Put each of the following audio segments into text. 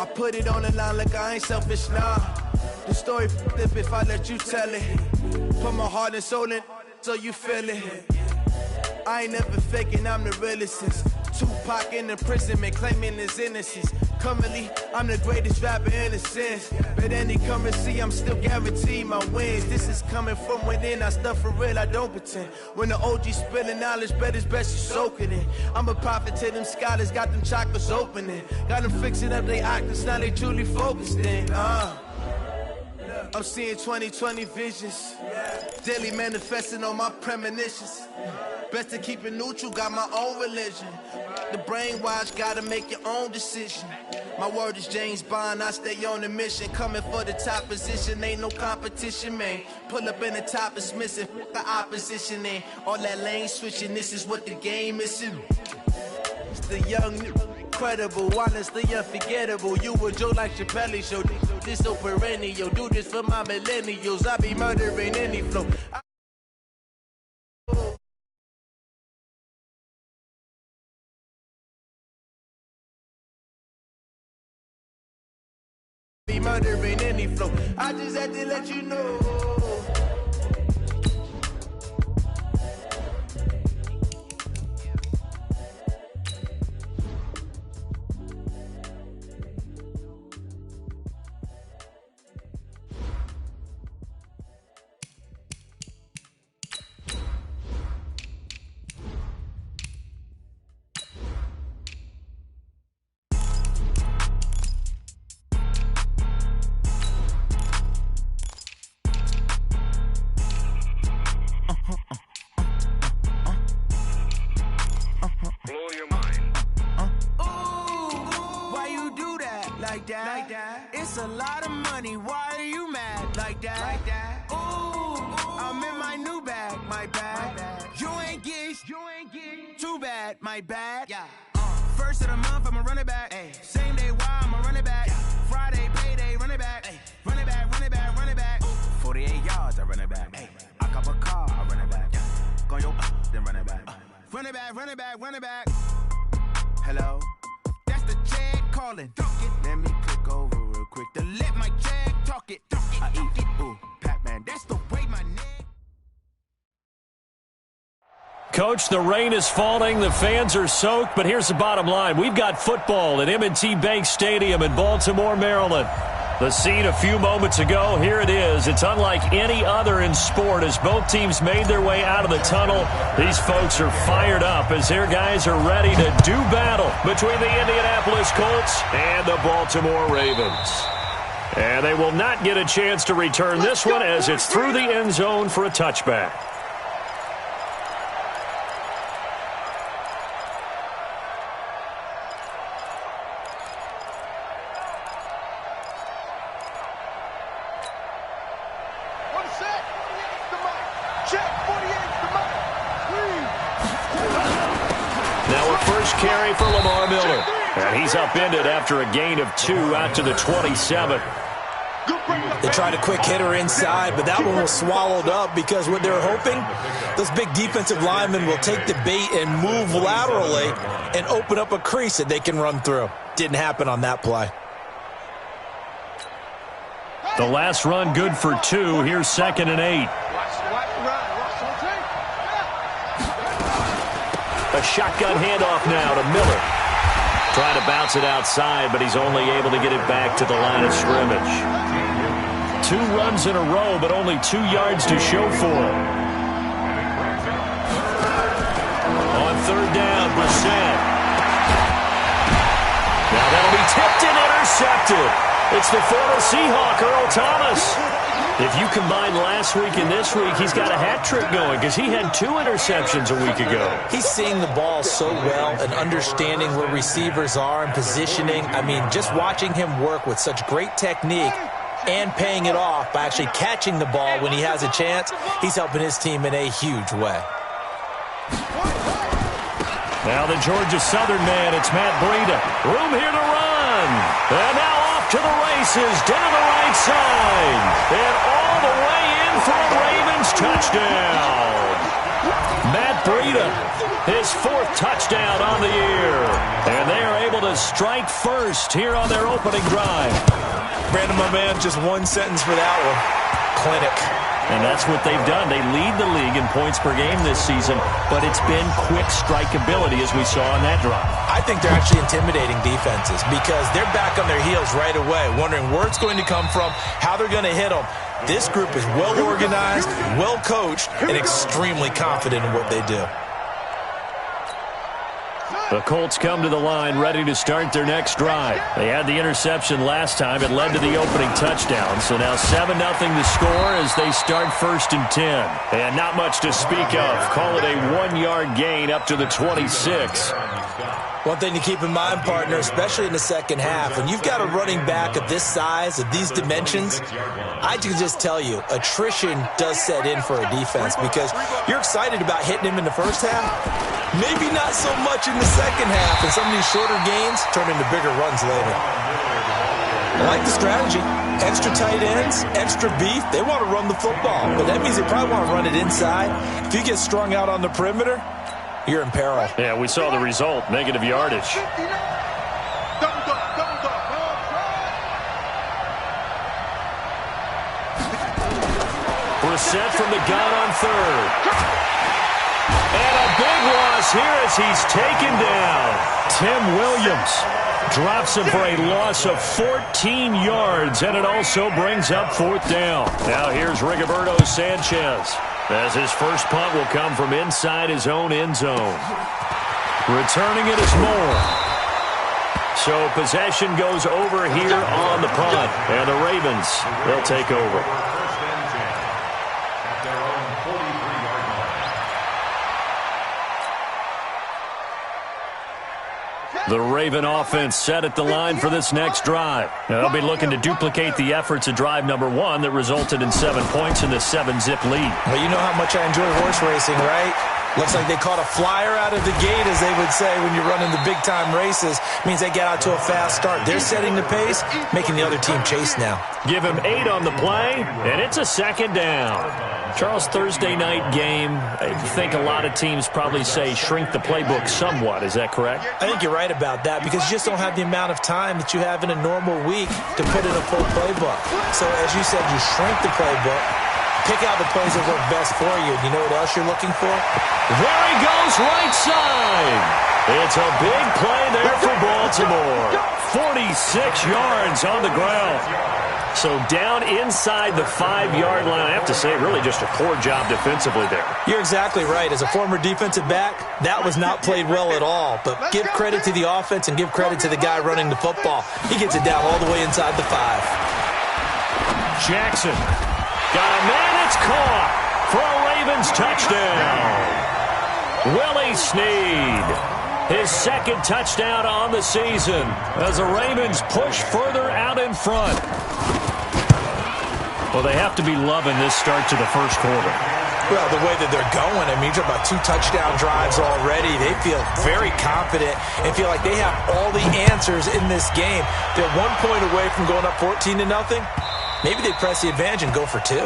I put it on the line like I ain't selfish, nah. The story f***ed if I let you tell it. Put my heart and soul in so you feel it. I ain't never faking, I'm the realest since Tupac in imprisonment, claiming his innocence. Currently, I'm the greatest rapper in a sense. But any currency, I'm still guaranteed my wins. This is coming from within, I stuff for real, I don't pretend. When the OG spilling knowledge, bet it's best you soak it in. I'm a prophet to them scholars, got them chakras opening. Got them fixing up their octaves, now they truly focused in. I'm seeing 2020 visions, daily manifesting on my premonitions. Best to keep it neutral, got my own religion. The brainwash, gotta make your own decision. My word is James Bond, I stay on the mission. Coming for the top position, ain't no competition, man. Pull up in the top is missing, the opposition in. All that lane switching, this is what the game is. It's the young, incredible, honestly unforgettable. You a joke like Chappelle show, this so perennial. Do this for my millennials, I be murdering any flow. Be murdering any flow. I just had to let you know. Like that. It's a lot of money. Why are you mad like that? Ooh, I'm in my new bag, my bad. You ain't get too bad, my bad. Yeah. First of the month, I'ma run it back. Ay. Same day, why I'ma run it back. Yeah. Friday, payday, run it back. Ay. Run it back, run it back, run it back. Ooh. 48 yards, I run it back. Ay. I cop a car, I run it back. Yeah. Go yo, then run it back. Run it back, run it back, run it back. Hello? That's the check calling. Let me click over real quick to let my check talk it. I eat it, ooh, Pac-Man, that's the way my neck. Coach, the rain is falling, the fans are soaked, but here's the bottom line. We've got football at M&T Bank Stadium in Baltimore, Maryland. The scene a few moments ago, here it is. It's unlike any other in sport as both teams made their way out of the tunnel. These folks are fired up as their guys are ready to do battle between the Indianapolis Colts and the Baltimore Ravens. And they will not get a chance to return this one as it's through the end zone for a touchback. Carry for Lamar Miller. And he's upended after a gain of 2 out to the 27. They tried a quick hitter inside, but that one was swallowed up because what they're hoping, those big defensive linemen will take the bait and move laterally and open up a crease that they can run through. Didn't happen on that play. The last run good for 2. Here's 2nd and 8. A shotgun handoff now to Miller. Trying to bounce it outside, but he's only able to get it back to the line of scrimmage. 2 runs in a row, but only 2 yards to show for him. On 3rd down, Brissett. Now that'll be tipped and intercepted. It's the former Seahawk, Earl Thomas. If you combine last week and this week, he's got a hat trick going because he had 2 interceptions a week ago. He's seeing the ball so well and understanding where receivers are and positioning. I mean, just watching him work with such great technique and paying it off by actually catching the ball when he has a chance, he's helping his team in a huge way. Now the Georgia Southern man, it's Matt Breida. Room here to run. And now off to the races, down the right side. And all the way in for a Ravens touchdown. Matt Breida, his 4th touchdown on the year. And they are able to strike first here on their opening drive. Brandon, my man, just one sentence for that one. Clinic. And that's what they've done. They lead the league in points per game this season, but it's been quick strikeability as we saw on that drive. I think they're actually intimidating defenses because they're back on their heels right away, wondering where it's going to come from, how they're going to hit them. This group is well organized, well coached, and extremely confident in what they do. The Colts come to the line ready to start their next drive. They had the interception last time. It led to the opening touchdown. So now 7-0 to score as they start 1st and 10. And not much to speak of. Call it a 1-yard gain up to the 26. One thing to keep in mind, partner, especially in the second half, when you've got a running back of this size, of these dimensions, I can just tell you, attrition does set in for a defense because you're excited about hitting him in the first half. Maybe not so much in the second half, and some of these shorter gains turn into bigger runs later. I like the strategy. Extra tight ends, extra beef, they want to run the football, but that means they probably want to run it inside. If you get strung out on the perimeter, you're in peril. Yeah, we saw the result, negative yardage. Brissett from the gun on 3rd. And a big loss here as he's taken down. Tim Williams drops him for a loss of 14 yards, and it also brings up 4th down. Now here's Rigoberto Sanchez, as his first punt will come from inside his own end zone. Returning it is Moore. So possession goes over here on the punt, and the Ravens, they'll take over. The Raven offense set at the line for this next drive. They'll be looking to duplicate the efforts of drive number 1 that resulted in 7 points in the 7-zip lead. Well, you know how much I enjoy horse racing, right? Looks like they caught a flyer out of the gate, as they would say, when you're running the big-time races. Means they get out to a fast start. They're setting the pace, making the other team chase now. Give him 8 on the play, and it's a 2nd down. Charles, Thursday night game, I think a lot of teams probably say shrink the playbook somewhat. Is that correct? I think you're right about that because you just don't have the amount of time that you have in a normal week to put in a full playbook. So, as you said, you shrink the playbook, pick out the plays that work best for you. You know what else you're looking for? There he goes, right side. It's a big play there for Baltimore. 46 yards on the ground. So down inside the 5-yard line. I have to say, really just a poor job defensively there. You're exactly right. As a former defensive back, that was not played well at all. But give credit to the offense and give credit to the guy running the football. He gets it down all the way inside the 5. Jackson got a man. It's caught for a Ravens touchdown. Willie Snead, his 2nd touchdown on the season as the Ravens push further out in front. Well, they have to be loving this start to the first quarter. Well, the way that they're going, I mean, you're talking about 2 touchdown drives already. They feel very confident and feel like they have all the answers in this game. They're 1 point away from going up 14-0. Maybe they press the advantage and go for 2.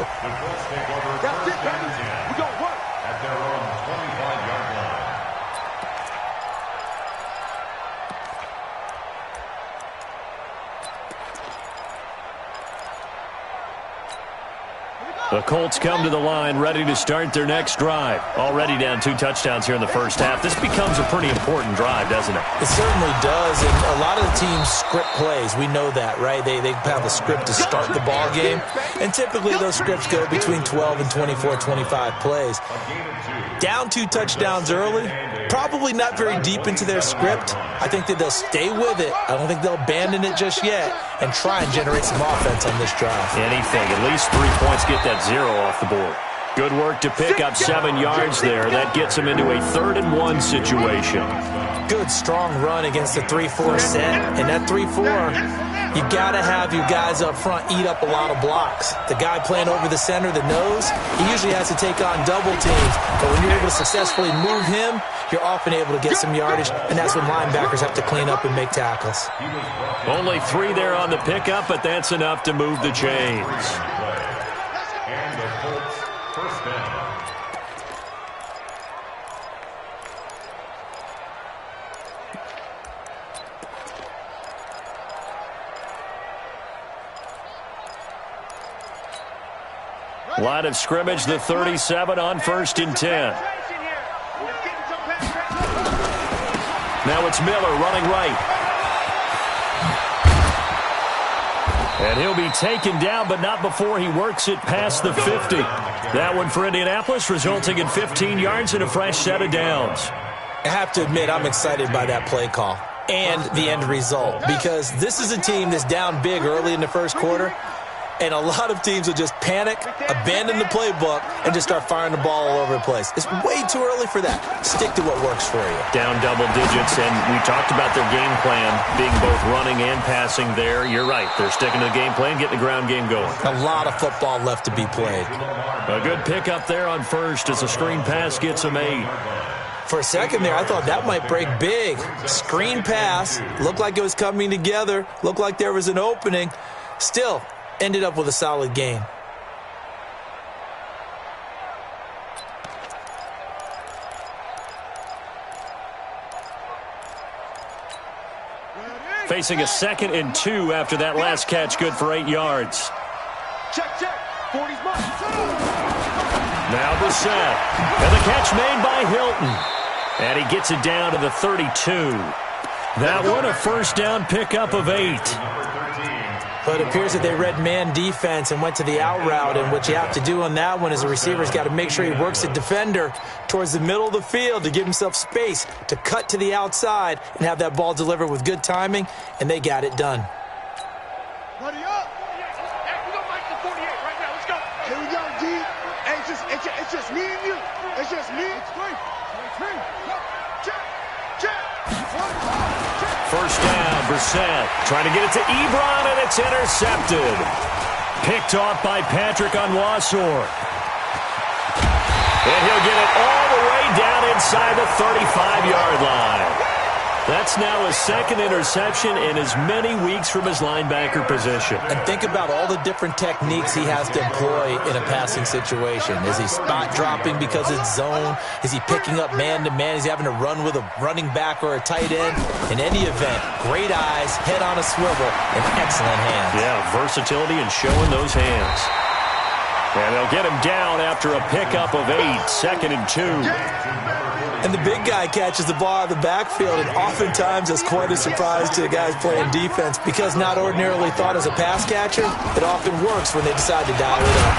The Colts come to the line ready to start their next drive. Already down 2 touchdowns here in the first half. This becomes a pretty important drive, doesn't it? It certainly does, and a lot of the teams script plays. We know that, right? They have a script to start the ball game, and typically those scripts go between 12 and 24, 25 plays. Down 2 touchdowns early, probably not very deep into their script. I think that they'll stay with it. I don't think they'll abandon it just yet and try and generate some offense on this drive. Anything, at least 3 points, get that 0 off the board. Good work to pick up 7 yards there. That gets them into a 3rd and 1 situation. Good, strong run against the 3-4 set. And that 3-4, you got to have your guys up front eat up a lot of blocks. The guy playing over the center, the nose, he usually has to take on double teams. But when you're able to successfully move him, you're often able to get some yardage, and that's when linebackers have to clean up and make tackles. Only 3 there on the pickup, but that's enough to move the chains. Line of scrimmage, the 37 on 1st and 10. Now it's Miller running right. And he'll be taken down, but not before he works it past the 50. That one for Indianapolis, resulting in 15 yards and a fresh set of downs. I have to admit, I'm excited by that play call and the end result, because this is a team that's down big early in the first quarter, and a lot of teams will just panic, abandon the playbook, and just start firing the ball all over the place. It's way too early for that. Stick to what works for you. Down double digits, and we talked about their game plan being both running and passing there. You're right. They're sticking to the game plan, getting the ground game going. A lot of football left to be played. A good pickup there on first as a screen pass gets him 8. For a second there, I thought that might break big. Screen pass. Looked like it was coming together. Looked like there was an opening. Still, ended up with a solid game. Facing a 2nd and 2 after that last catch, good for 8 yards. Check. 40's mine. Now Brissett. And the catch made by Hilton. And he gets it down to the 32. That one a first down pickup of 8. But it appears that they read man defense and went to the out route, and what you have to do on that one is the receiver's got to make sure he works the defender towards the middle of the field to give himself space to cut to the outside and have that ball delivered with good timing, and they got it done. Ready up. Hey, we gonna make the 48 right now. Let's go. Here we go, D. Hey, it's just me and you. It's just me. It's great. First down, Brissett trying to get it to Ebron, and it's intercepted. Picked off by Patrick Onwuasor. And he'll get it all the way down inside the 35-yard line. That's now his 2nd interception in as many weeks from his linebacker position. And think about all the different techniques he has to employ in a passing situation. Is he spot dropping because it's zone? Is he picking up man-to-man? Is he having to run with a running back or a tight end? In any event, great eyes, head on a swivel, and excellent hands. Yeah, versatility and showing those hands. And they'll get him down after a pickup of 8, 2nd and 2. And the big guy catches the ball out of the backfield, and oftentimes it's quite a surprise to the guys playing defense, because not ordinarily thought as a pass catcher, it often works when they decide to dial it up.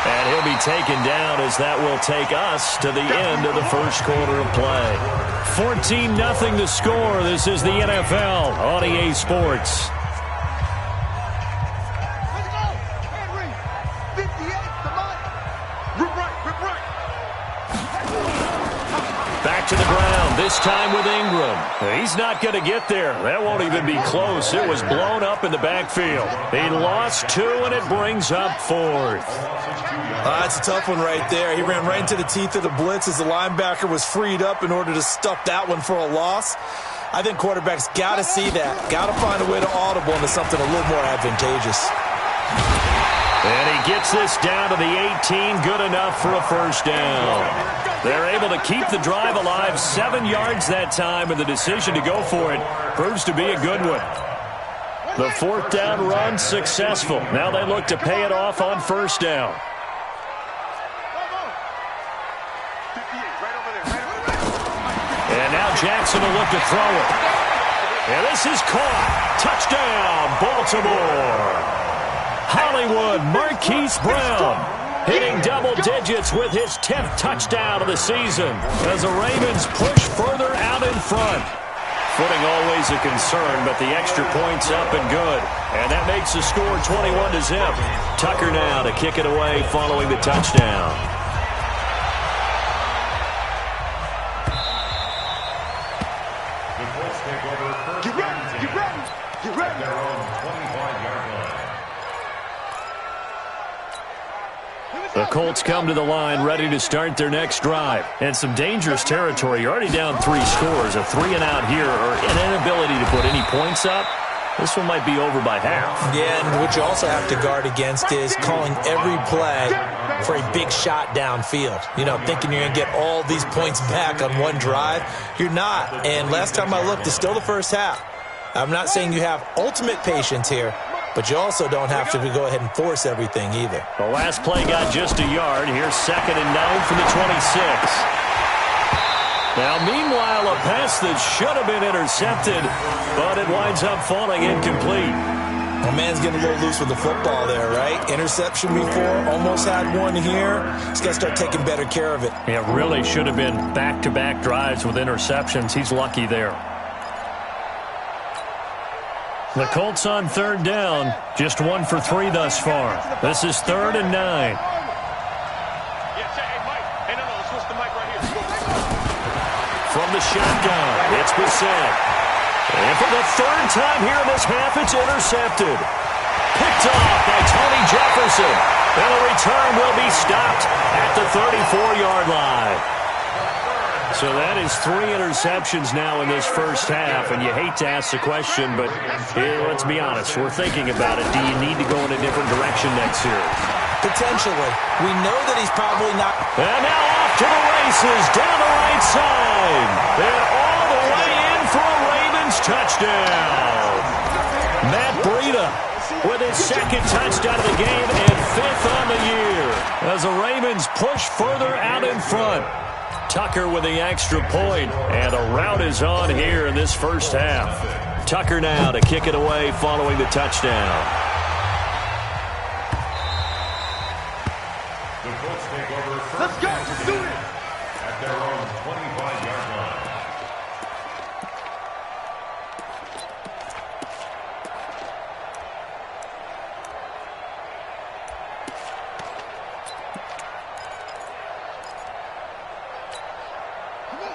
And he'll be taken down as that will take us to the end of the first quarter of play. 14-0 the score. This is the NFL on EA Sports. Back to the ground, this time with Ingram. He's not going to get there. That won't even be close. It was blown up in the backfield. He lost 2, and it brings up 4th. That's a tough one right there. He ran right into the teeth of the blitz as the linebacker was freed up in order to stuff that one for a loss. I think quarterbacks got to see that. Got to find a way to audible into something a little more advantageous. And he gets this down to the 18, good enough for a first down. They're able to keep the drive alive, 7 yards that time, and the decision to go for it proves to be a good one. The 4th down run successful. Now they look to pay it off on first down. And now Jackson will look to throw it. And this is caught. Touchdown, Baltimore. Hollywood Marquise Brown hitting double digits with his 10th touchdown of the season as the Ravens push further out in front. Footing always a concern, but the extra point's up and good. And that makes the score 21-0. Tucker now to kick it away following the touchdown. Get ready. They're on 25-yard line. The Colts come to the line ready to start their next drive. And some dangerous territory. You're already down 3 scores. A 3-and-out here, or an inability to put any points up. This one might be over by half. Yeah, and what you also have to guard against is calling every play for a big shot downfield. You know, thinking you're going to get all these points back on one drive. You're not. And last time I looked, it's still the first half. I'm not saying you have ultimate patience here, but you also don't have to go ahead and force everything either. The last play got just a yard. Here's 2nd and 9 from the 26. Now, meanwhile, a pass that should have been intercepted, but it winds up falling incomplete. The man's getting a little loose with the football there, right? Interception before, almost had one here. He's got to start taking better care of it. It really should have been back-to-back drives with interceptions. He's lucky there. The Colts on 3rd down, just 1 for 3 thus far. This is 3rd and 9. From the shotgun, it's Brissett. And for the 3rd time here in this half, it's intercepted. Picked off by Tony Jefferson. And the return will be stopped at the 34-yard line. So that is 3 interceptions now in this first half. And you hate to ask the question, but let's be honest. We're thinking about it. Do you need to go in a different direction next series? Potentially. We know that he's probably not. And now off to the races down the right side. And all the way in for a Ravens touchdown. Matt Breida with his 2nd touchdown of the game and 5th on the year. As the Ravens push further out in front. Tucker with the extra point, and a rout is on here in this first half. Tucker now to kick it away following the touchdown. Let's go. Let's do it. At their own 25-yard line.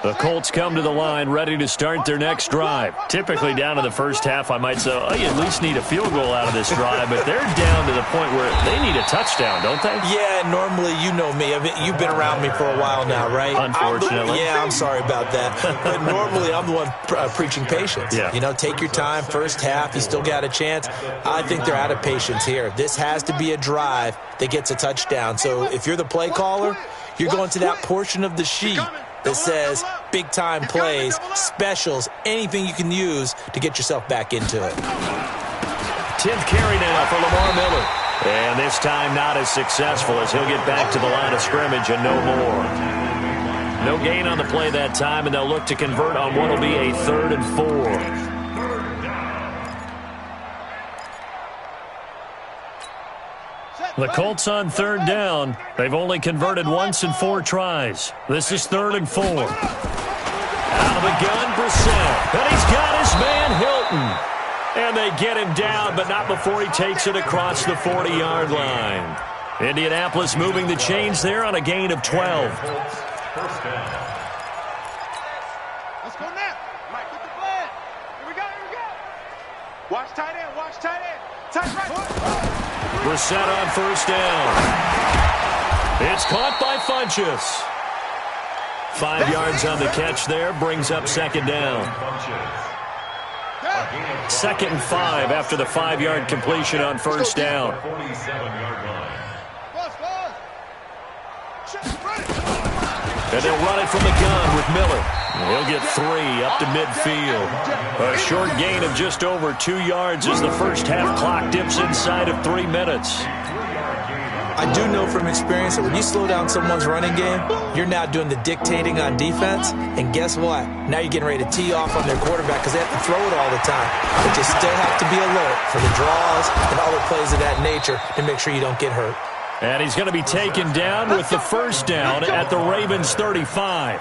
The Colts come to the line ready to start their next drive. Typically down to the first half, I might say, oh, you at least need a field goal out of this drive, but they're down to the point where they need a touchdown, don't they? Yeah, normally, you know me. I mean, you've been around me for a while now, right? Unfortunately. I'm sorry about that. But normally, I'm the one preaching patience. Yeah. You know, take your time, first half, you still got a chance. I think they're out of patience here. This has to be a drive that gets a touchdown. So if you're the play caller, you're going to that portion of the sheet that says big-time plays, specials, anything you can use to get yourself back into it. 10th carry now for Lamar Miller. And this time not as successful as he'll get back to the line of scrimmage and no more. No gain on the play that time, and they'll look to convert on what will be a 3rd and 4. The Colts on 3rd down. They've only converted once in 4 tries. This is 3rd and 4. Out of the gun, Brissett. And he's got his man, Hilton. And they get him down, but not before he takes it across the 40-yard line. Indianapolis moving the chains there on a gain of 12. First down. Let's go now. Mike, get the flag. Here we go, here we go. Watch tight end, watch tight end. Tight right. Brissett on 1st down. It's caught by Funchess. 5 yards on the catch there, brings up 2nd down. 2nd and 5 after the 5-yard completion on 1st down. 47-yard line. And they'll run it from the gun with Miller. He'll get 3 up to midfield. A short gain of just over 2 yards as the first half clock dips inside of 3 minutes. I do know from experience that when you slow down someone's running game, you're now doing the dictating on defense. And guess what? Now you're getting ready to tee off on their quarterback because they have to throw it all the time. But you still have to be alert for the draws and other plays of that nature to make sure you don't get hurt. And he's going to be taken down with the 1st down at the Ravens 35.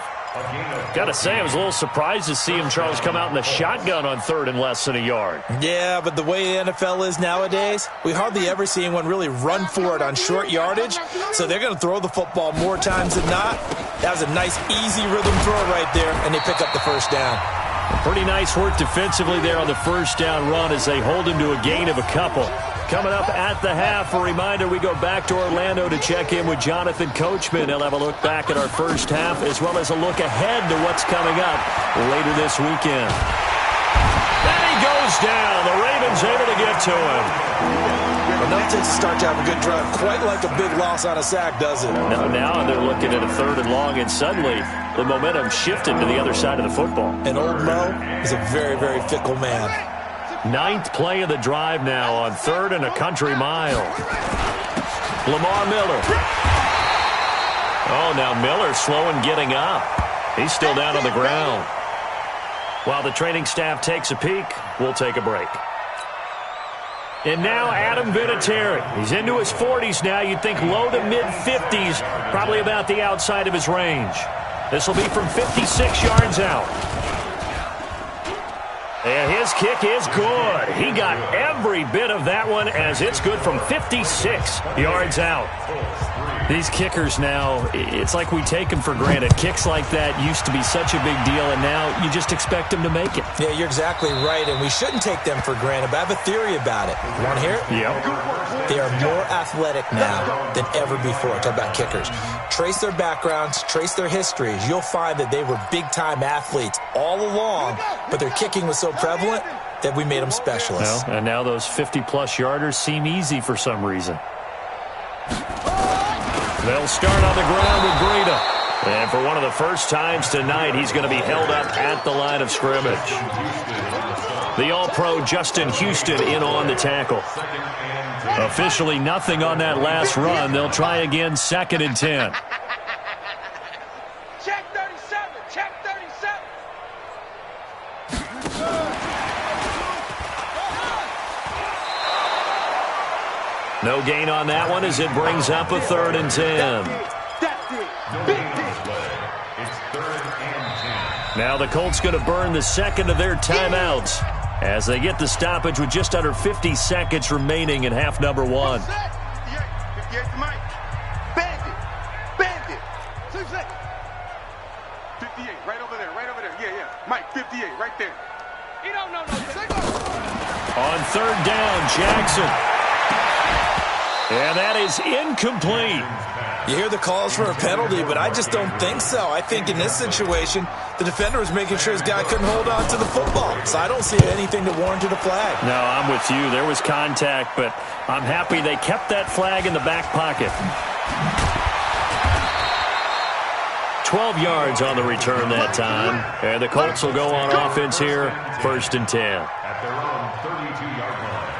Got to say, I was a little surprised to see him, Charles, come out in the shotgun on 3rd and less than a yard. Yeah, but the way the NFL is nowadays, we hardly ever see anyone really run for it on short yardage. So they're going to throw the football more times than not. That was a nice, easy rhythm throw right there, and they pick up the 1st down. Pretty nice work defensively there on the 1st down run as they hold him to a gain of a couple. Coming up at the half, a reminder, we go back to Orlando to check in with Jonathan Coachman. He'll have a look back at our first half as well as a look ahead to what's coming up later this weekend. And he goes down. The Ravens able to get to him. Enough to start to have a good drive. Quite like a big loss on a sack, does it? Now they're looking at a 3rd and long, and suddenly the momentum shifted to the other side of the football. And old Mo is a very, very fickle man. Ninth play of the drive now on 3rd and a country mile. Lamar Miller. Oh, now Miller slow in getting up. He's still down on the ground. While the training staff takes a peek, we'll take a break. And now Adam Vinatieri. He's into his 40s now. You'd think low to mid-50s, probably about the outside of his range. This will be from 56 yards out. And his kick is good. He got every bit of that one as it's good from 56 yards out. These kickers now, it's like we take them for granted. Kicks like that used to be such a big deal, and now you just expect them to make it. Yeah, you're exactly right, and we shouldn't take them for granted, but I have a theory about it. You want to hear it? Yep. They are more athletic now than ever before. Talk about kickers. Trace their backgrounds, trace their histories. You'll find that they were big-time athletes all along, but their kicking was so prevalent that we made them specialists. Well, and now those 50-plus yarders seem easy for some reason. They'll start on the ground with Breida. And for one of the first times tonight, he's going to be held up at the line of scrimmage. The All-Pro Justin Houston in on the tackle. Officially nothing on that last run. They'll try again, 2nd and 10. Check 37. Check 37. No gain on that one as it brings up a 3rd and 10. That's it. Big hit. It's 3rd and 10. Now the Colts going to burn the 2nd of their timeouts as they get the stoppage with just under 50 seconds remaining in half number 1. 58 to Mike. Bandit. Bandit. 2 seconds. 58, right over there, right over there. Yeah. Mike, 58, right there. He don't know no. On 3rd down, Jackson. And that is incomplete. You hear the calls for a penalty, but I just don't think so. I think in this situation, the defender was making sure his guy couldn't hold on to the football. So I don't see anything to warrant a flag. No, I'm with you. There was contact, but I'm happy they kept that flag in the back pocket. 12 yards on the return that time. And the Colts will go on offense here, 1st and 10. At their own 32-yard line.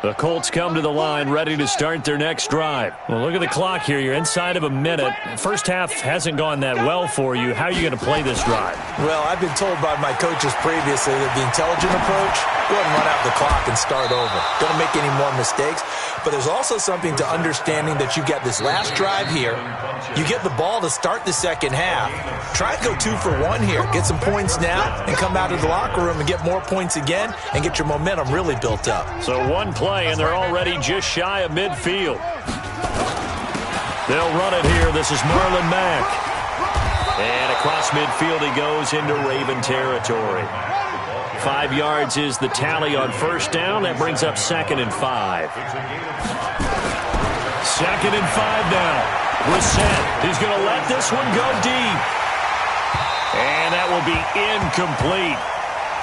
The Colts come to the line ready to start their next drive. Well, look at the clock here. You're inside of a minute. First half hasn't gone that well for you. How are you going to play this drive? Well, I've been told by my coaches previously that the intelligent approach, go ahead and run out the clock and start over. Don't make any more mistakes. But there's also something to understanding that you get this last drive here. You get the ball to start the second half. Try and go 2 for 1 here. Get some points now and come out of the locker room and get more points again and get your momentum really built up. So one play, and they're already just shy of midfield. They'll run it here. This is Marlon Mack. And across midfield he goes into Raven territory. 5 yards is the tally on 1st down. That brings up 2nd and 5. 2nd and 5 now. Brissett, he's going to let this one go deep. And that will be incomplete.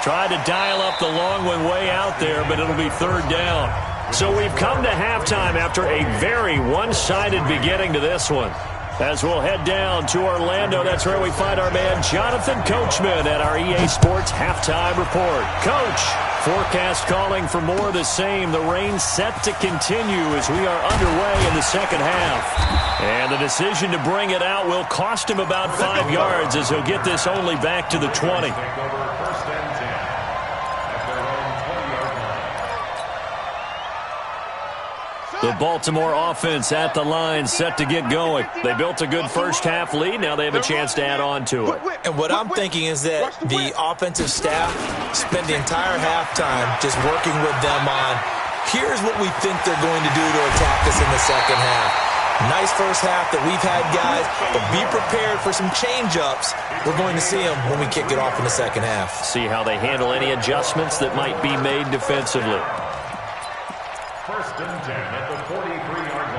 Tried to dial up the long one way out there, but it'll be 3rd down. So we've come to halftime after a very one-sided beginning to this one. As we'll head down to Orlando, that's where we find our man Jonathan Coachman at our EA Sports Halftime Report. Coach, forecast calling for more of the same. The rain set to continue as we are underway in the second half. And the decision to bring it out will cost him about 5 yards as he'll get this only back to the 20. The Baltimore offense at the line set to get going. They built a good first half lead. Now they have a chance to add on to it. And what I'm thinking is that the offensive staff spent the entire halftime just working with them on, here's what we think they're going to do to attack us in the second half. Nice first half that we've had, guys, but be prepared for some change-ups. We're going to see them when we kick it off in the second half. See how they handle any adjustments that might be made defensively. 1st and 10 at the 43-yard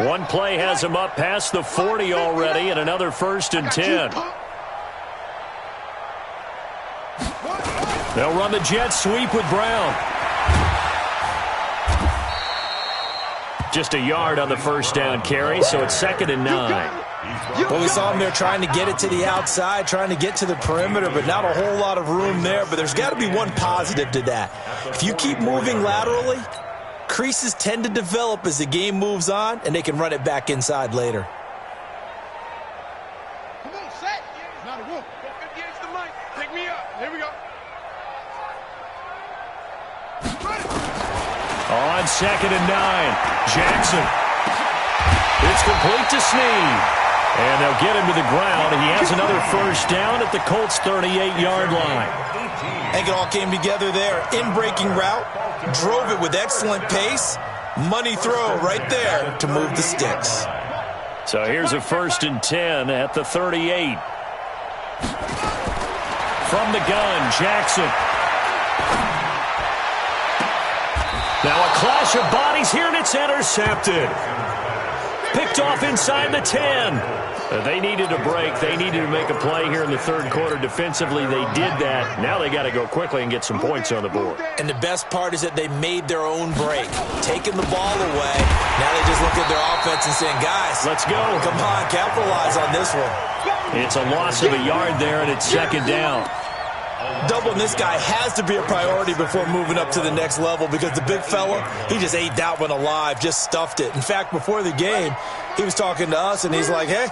line. One play has him up past the 40 already, and another 1st and 10. They'll run the jet sweep with Brown. Just a yard on the first down carry, so it's 2nd and 9. Well, we saw him there trying to get it to the outside, trying to get to the perimeter, but not a whole lot of room there. But there's got to be one positive to that. If you keep moving laterally, creases tend to develop as the game moves on, and they can run it back inside later. Come on, set. Not a room. 58's the mic. Pick me up. Here we go. On 2nd and 9, Jackson. It's complete to Snead. And they'll get him to the ground. He has another first down at the Colts' 38-yard line. I think it all came together there. In-breaking route, drove it with excellent pace. Money throw right there to move the sticks. So here's a 1st and 10 at the 38. From the gun, Jackson. Now a clash of bodies here, and it's intercepted. Picked off inside the 10. They needed a break. They needed to make a play here in the 3rd quarter. Defensively, they did that. Now they got to go quickly and get some points on the board. And the best part is that they made their own break, taking the ball away. Now they just look at their offense and saying, guys, let's go. Come on, capitalize on this one. It's a loss of a yard there, and it's 2nd down. Doubling this guy has to be a priority before moving up to the next level, because the big fella, he just ate that one alive, just stuffed it. In fact, before the game, he was talking to us, and he's like, hey,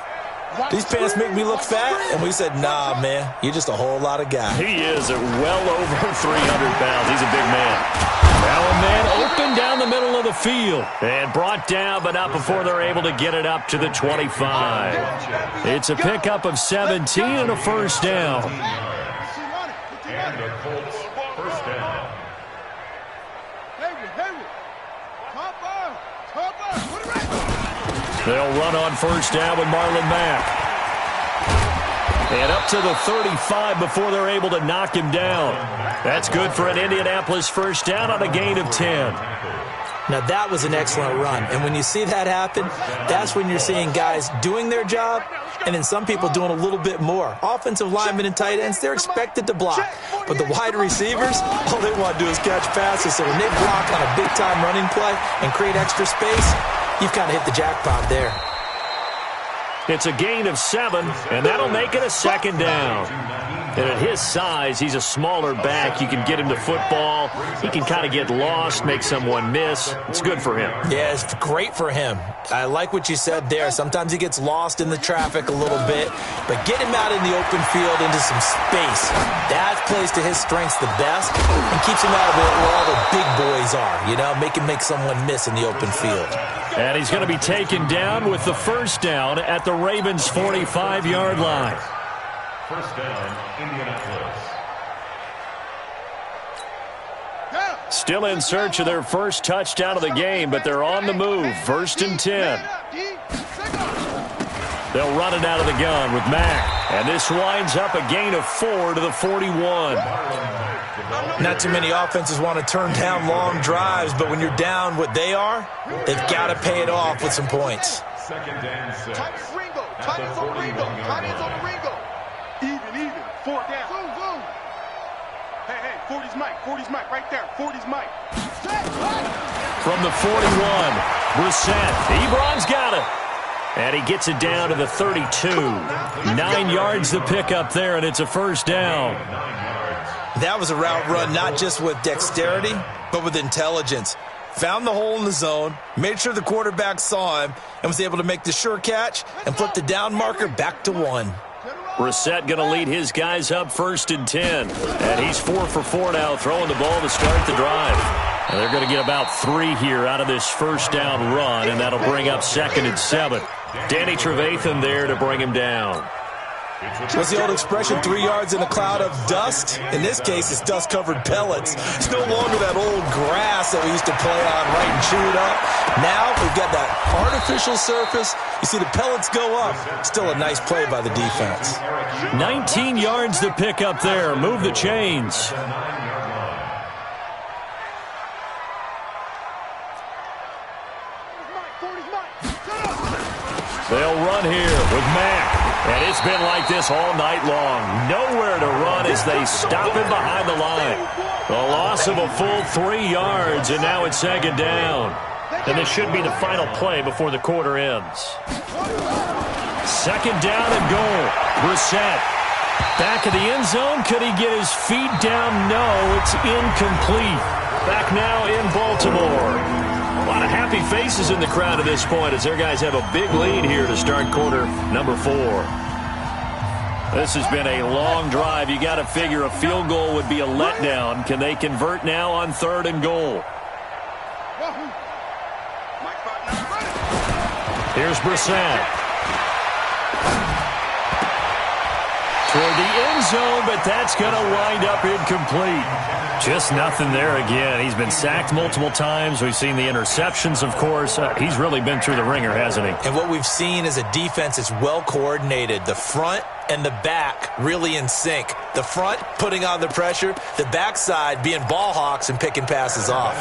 these pants make me look fat? And we said, nah, man, you're just a whole lot of guy. He is well over 300 pounds. He's a big man. Now a man open down the middle of the field. And brought down, but not before they're able to get it up to the 25. It's a pickup of 17 and a first down. And the Colts first down. They'll run on first down with Marlon Mack. And up to the 35 before they're able to knock him down. That's good for an Indianapolis first down on a gain of 10. Now, that was an excellent run. And when you see that happen, that's when you're seeing guys doing their job and then some people doing a little bit more. Offensive linemen and tight ends, they're expected to block. But the wide receivers, all they want to do is catch passes. So when they block on a big-time running play and create extra space, you've kind of hit the jackpot there. It's a gain of 7, and that'll make it a 2nd down. And at his size, he's a smaller back. You can get him to football. He can kind of get lost, make someone miss. It's good for him. Yeah, it's great for him. I like what you said there. Sometimes he gets lost in the traffic a little bit, but get him out in the open field into some space. That plays to his strengths the best and keeps him out of it where all the big boys are, you know, make someone miss in the open field. And he's going to be taken down with the first down at the Ravens' 45-yard line. First down, Indianapolis. Still in search of their first touchdown of the game, but they're on the move. 1st and 10. They'll run it out of the gun with Mack. And this winds up a gain of 4 to the 41. Not too many offenses want to turn down long drives, but when you're down what they are, they've got to pay it off with some points. 2nd and 6. Titans on Ringo. Titans on the Ringo. Even. 4 down. Boom. Hey, 40's Mike. 40's Mike right there. 40's Mike. From the 41, Brissett. Ebron's got it. And he gets it down to the 32. 9 yards the pickup there, and it's a first down. That was a route run not just with dexterity, but with intelligence. Found the hole in the zone, made sure the quarterback saw him, and was able to make the sure catch and flip the down marker back to 1. Brissett going to lead his guys up 1st and 10. And he's 4 for 4 now, throwing the ball to start the drive. And they're going to get about 3 here out of this first down run, and that'll bring up 2nd and 7. Danny Trevathan there to bring him down. What's the old expression, 3 yards in a cloud of dust? In this case, it's dust-covered pellets. It's no longer that old grass that we used to play on right and chew it up. Now we've got that artificial surface. You see the pellets go up. Still a nice play by the defense. 19 yards to pick up there. Move the chains. They'll run here with Mack. And it's been like this all night long. Nowhere to run as they stop him behind the line. A loss of a full 3 yards, and now it's 2nd down. And this should be the final play before the quarter ends. Second down and goal. Brissett. Back of the end zone. Could he get his feet down? No, it's incomplete. Back now in Baltimore. A lot of happy faces in the crowd at this point as their guys have a big lead here to start quarter number 4. This has been a long drive. You got to figure a field goal would be a letdown. Can they convert now on 3rd and goal? Here's Brissett. Toward the end zone, but that's going to wind up incomplete. Just nothing there again. He's been sacked multiple times. We've seen the interceptions, of course. He's really been through the ringer, hasn't he? And what we've seen is a defense that's well coordinated. The front and the back really in sync. The front putting on the pressure, the backside being ball hawks and picking passes off.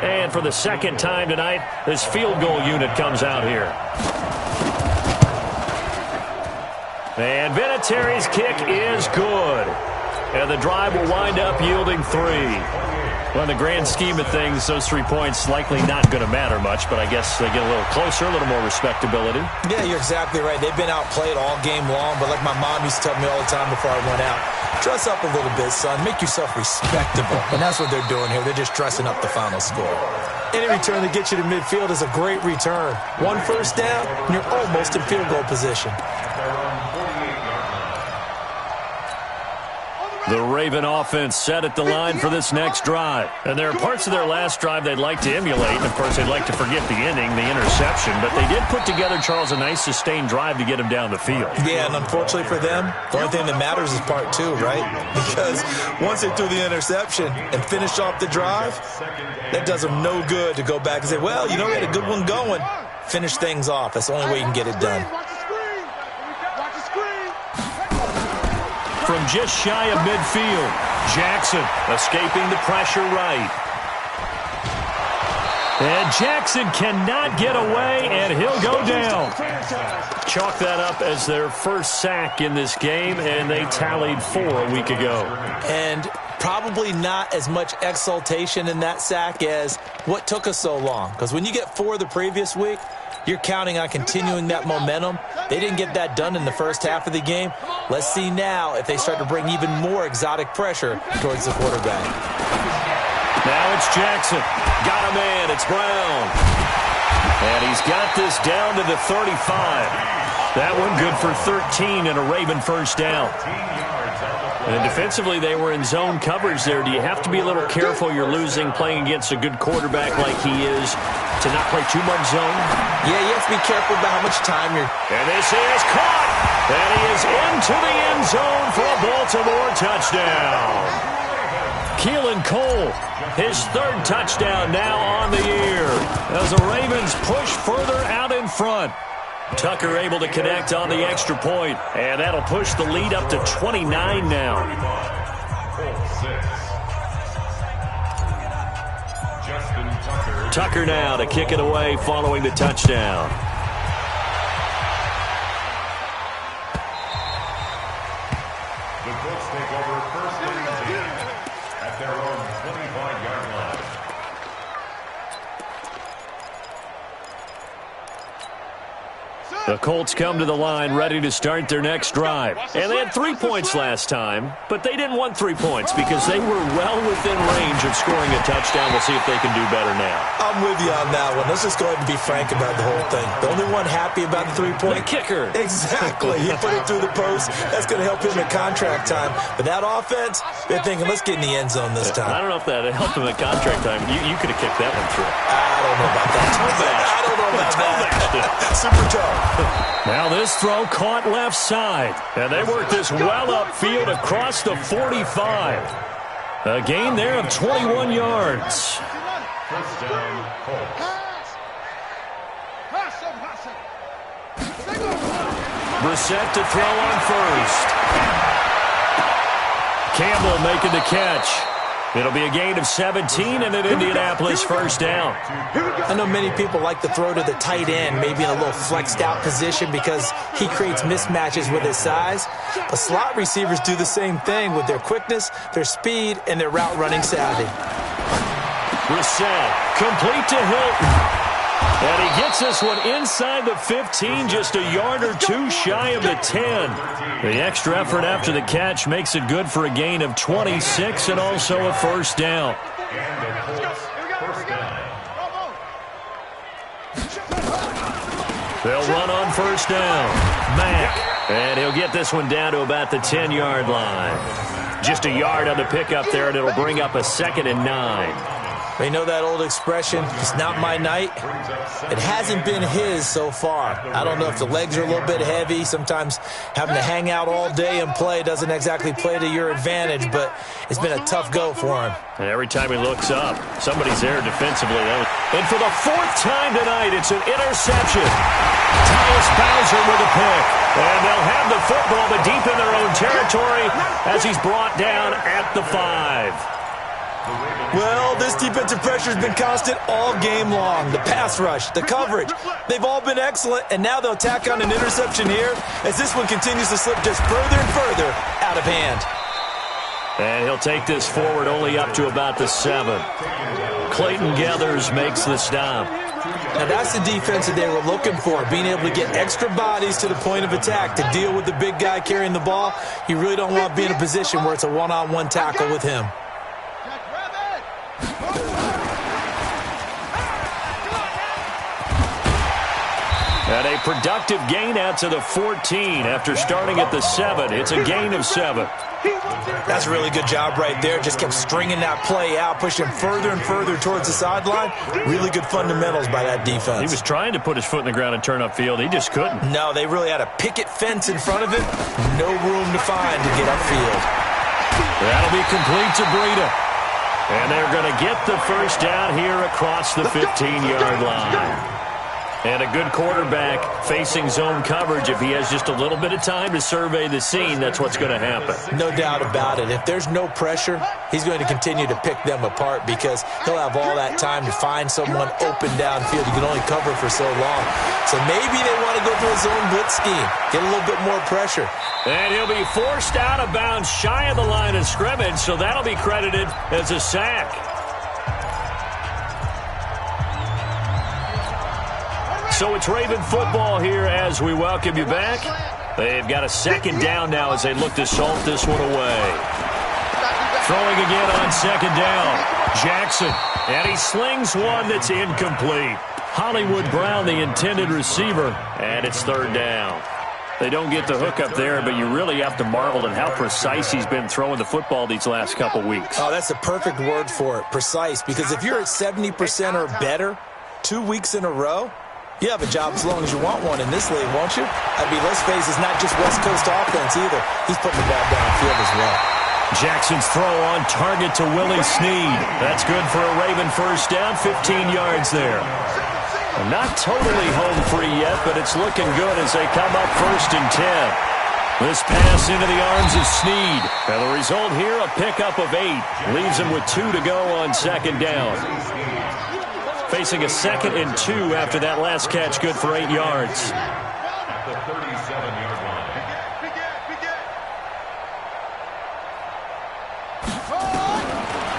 And for the second time tonight, this field goal unit comes out here. And Vinatieri's kick is good. And the drive will wind up yielding 3. Well, in the grand scheme of things, those 3 points likely not going to matter much, but I guess they get a little closer, a little more respectability. Yeah, you're exactly right. They've been outplayed all game long, but like my mom used to tell me all the time before I went out, dress up a little bit, son. Make yourself respectable. And that's what they're doing here. They're just dressing up the final score. Any return that gets you to midfield is a great return. 1 first down, and you're almost in field goal position. The Raven offense set at the line for this next drive. And there are parts of their last drive they'd like to emulate. And, of course, they'd like to forget the inning, the interception. But they did put together, Charles, a nice sustained drive to get him down the field. Yeah, and unfortunately for them, the only thing that matters is part 2, right? Because once they threw the interception and finished off the drive, that does them no good to go back and say, well, you know, we had a good one going. Finish things off. That's the only way you can get it done. From just shy of midfield, Jackson escaping the pressure right. And Jackson cannot get away, and he'll go down. Chalk that up as their first sack in this game, and they tallied 4 a week ago. And probably not as much exultation in that sack as what took us so long. Because when you get 4 the previous week, you're counting on continuing that momentum. They didn't get that done in the first half of the game. Let's see now if they start to bring even more exotic pressure towards the quarterback. Now it's Jackson. Got a man. It's Brown. And he's got this down to the 35. That one good for 13 and a Raven first down. And defensively, they were in zone coverage there. Do you have to be a little careful? You're losing, playing against a good quarterback like he is, to not play too much zone? Yeah, you have to be careful about how much time you're... And this is caught. And he is into the end zone for a Baltimore touchdown. Keelan Cole, his 3rd touchdown now on the year, as the Ravens push further out in front. Tucker able to connect on the extra point, and that'll push the lead up to 29 now. Tucker now to kick it away following the touchdown. The Colts take over first and 10 at their own 25-yard line. The Colts come to the line ready to start their next drive. And they had 3 points last time, but they didn't want 3 points because they were well within range of scoring a touchdown. We'll see if they can do better now. I'm with you on that one. Let's just go ahead and be frank about the whole thing. The only one happy about the 3-point... The kicker. Exactly. He put it through the post. That's going to help him at contract time. But that offense, they're thinking, let's get in the end zone this time. I don't know if that helped him at contract time. You could have kicked that one through. I don't know about that. I don't know about that. Super tough. Now this throw caught left side. And they work this well upfield across the 45. A gain there of 21 yards. First down, Colts. Brissett to throw on first. Campbell making the catch. It'll be a gain of 17 and an Indianapolis first down. I know many people like to throw to the tight end, maybe in a little flexed out position because he creates mismatches with his size. But slot receivers do the same thing with their quickness, their speed, and their route running savvy. Brissett complete to Hilton. And he gets this one inside the 15, just a yard or two shy of the 10. The extra effort after the catch makes it good for a gain of 26 and also a first down. They'll run on first down. Mack. And he'll get this one down to about the 10-yard line. Just a yard on the pickup there, and it'll bring up a 2nd and 9. They know that old expression, it's not my night. It hasn't been his so far. I don't know if the legs are a little bit heavy. Sometimes having to hang out all day and play doesn't exactly play to your advantage, but it's been a tough go for him. And every time he looks up, somebody's there defensively. And for the 4th time tonight, it's an interception. Tyus Bowser with a pick. And they'll have the football, but deep in their own territory as he's brought down at the 5. Well, this defensive pressure has been constant all game long. The pass rush, the coverage, they've all been excellent, and now they'll tack on an interception here as this one continues to slip just further and further out of hand. And he'll take this forward only up to about the 7. Clayton Gathers makes the stop. Now that's the defense that they were looking for, being able to get extra bodies to the point of attack to deal with the big guy carrying the ball. You really don't want to be in a position where it's a one-on-one tackle with him. And a productive gain out to the 14 after starting at the 7. It's a gain of 7. That's a really good job right there. Just kept stringing that play out, pushing further and further towards the sideline. Really good fundamentals by that defense. He was trying to put his foot in the ground and turn upfield. He just couldn't. No, they really had a picket fence in front of him. No room to find to get upfield. That'll be complete to Breida. And they're going to get the first down here across the 15-yard line. And a good quarterback facing zone coverage. If he has just a little bit of time to survey the scene, that's what's going to happen. No doubt about it. If there's no pressure, he's going to continue to pick them apart because he'll have all that time to find someone open downfield. You can only cover for so long. So maybe they want to go to a zone blitz scheme, get a little bit more pressure. And he'll be forced out of bounds shy of the line of scrimmage, so that'll be credited as a sack. So it's Raven football here as we welcome you back. They've got a 2nd down now as they look to salt this one away. Throwing again on 2nd down. Jackson. And he slings one that's incomplete. Hollywood Brown, the intended receiver, and it's 3rd down. They don't get the hook up there, but you really have to marvel at how precise he's been throwing the football these last couple weeks. Oh, that's the perfect word for it, precise, because if you're at 70% or better 2 weeks in a row, you have a job as long as you want one in this league, won't you? I mean, let's face it, it's not just West Coast offense either. He's putting the ball downfield as well. Jackson's throw on target to Willie Snead. That's good for a Raven first down, 15 yards there. Not totally home free yet, but it's looking good as they come up 1st and 10. This pass into the arms of Snead. And the result here, a pickup of 8. Leaves him with 2 to go on 2nd down. Facing a 2nd and 2 after that last catch, good for 8 yards. At the 37-yard line.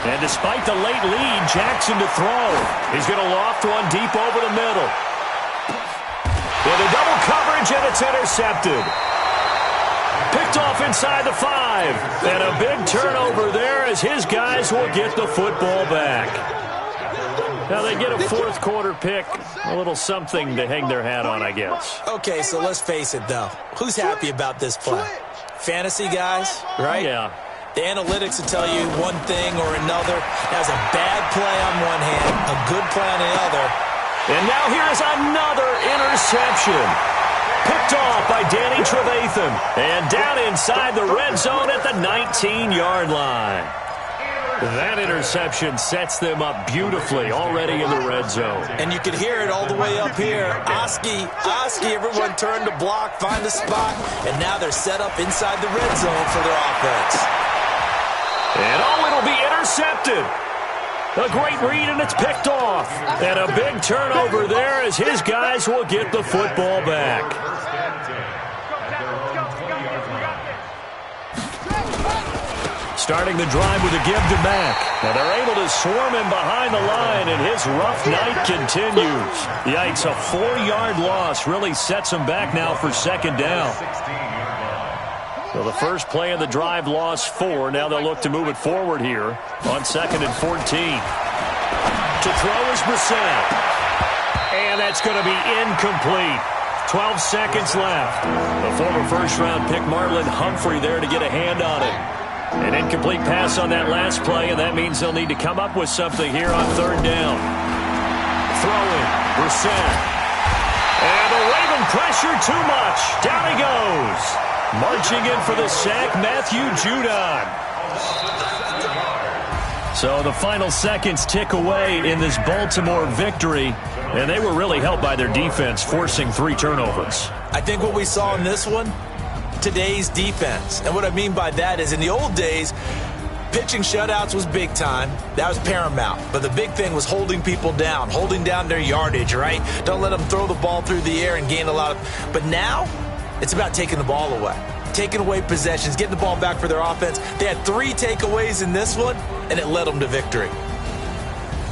And despite the late lead, Jackson to throw. He's going to loft one deep over the middle. With a double coverage, and it's intercepted. Picked off inside the 5. And a big turnover there as his guys will get the football back. Now they get a 4th quarter pick, a little something to hang their hat on, I guess. Okay, so let's face it, though. Who's happy about this play? Fantasy guys, right? Yeah. The analytics will tell you one thing or another. That's a bad play on one hand, a good play on the other. And now here's another interception. Picked off by Danny Trevathan. And down inside the red zone at the 19-yard line. That interception sets them up beautifully already in the red zone. And you can hear it all the way up here. Oski, everyone turned to block, find a spot, and now they're set up inside the red zone for their offense. And it'll be intercepted. A great read, and it's picked off. And a big turnover there as his guys will get the football back. starting the drive with a give to Mack. Now they're able to swarm him behind the line, and his rough night continues. Yikes, a 4-yard loss really sets him back now for second down. So the first play of the drive lost 4. Now they'll look to move it forward here on 2nd and 14. To throw is Brissett. And that's going to be incomplete. 12 seconds left. The former first-round pick Marlon Humphrey there to get a hand on it. An incomplete pass on that last play, and that means they'll need to come up with something here on 3rd down. Throwing, Brissett. And the Raven pressure too much. Down he goes. Marching in for the sack, Matthew Judon. So the final seconds tick away in this Baltimore victory, and they were really helped by their defense, forcing 3 turnovers. I think what we saw in this one, today's defense. And what I mean by that is in the old days, pitching shutouts was big time. That was paramount. But the big thing was holding people down, holding down their yardage, right? Don't let them throw the ball through the air and gain a lot of... But now, it's about taking the ball away. Taking away possessions, getting the ball back for their offense. They had 3 takeaways in this one, and it led them to victory.